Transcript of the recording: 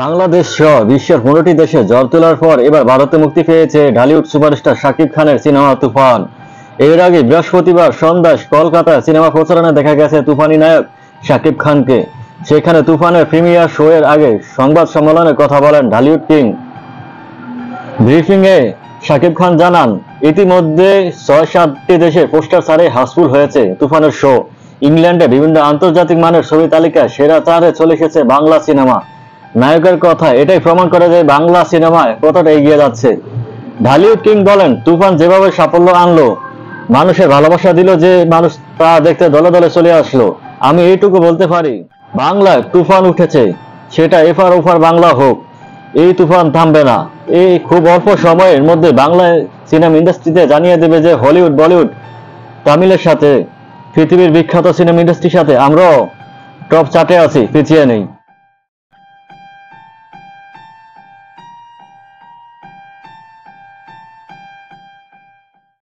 বাংলাদেশ সহ বিশ্বের 15টি দেশে ঝড় তোলার পর এবার ভারতে মুক্তি পেয়েছে ঢালিউড সুপারস্টার শাকিব খানের সিনেমা তুফান। এর আগে বৃহস্পতিবার সন্ধ্যায় কলকাতায় সিনেমা প্রচারণায় দেখা গেছে তুফানি নায়ক শাকিব খানকে। সেখানে তুফানের প্রিমিয়ার শো এর আগে সংবাদ সম্মেলনে কথা বলেন ঢালিউড কিং। ব্রিফিংয়ে শাকিব খান জানান, ইতিমধ্যে 6-7টি দেশে পোস্টার ছাড়ে হাউসফুল হয়েছে তুফানের শো। ইংল্যান্ডে বিভিন্ন আন্তর্জাতিক মানের ছবি তালিকায় সেরা 4-এ চলে এসেছে বাংলা সিনেমা। নায়কের কথা এটাই প্রমাণ করে যে বাংলা সিনেমায় কতটা এগিয়ে যাচ্ছে। ঢালিউড কিং বলেন, তুফান যেভাবে সাফল্য আনলো, মানুষের ভালোবাসা দিল, যে মানুষ তা দেখতে দলে দলে চলে আসলো, আমি এইটুকু বলতে পারি, বাংলায় তুফান উঠেছে, সেটা এপার ওপার বাংলা হোক, এই তুফান থামবে না। এই খুব অল্প সময়ের মধ্যে বাংলা সিনেমা ইন্ডাস্ট্রিতে জানিয়ে দেবে যে হলিউড, বলিউড, তামিলের সাথে পৃথিবীর বিখ্যাত সিনেমা ইন্ডাস্ট্রির সাথে আমরাও টপ চার্টে আছি, পিছিয়ে নেই।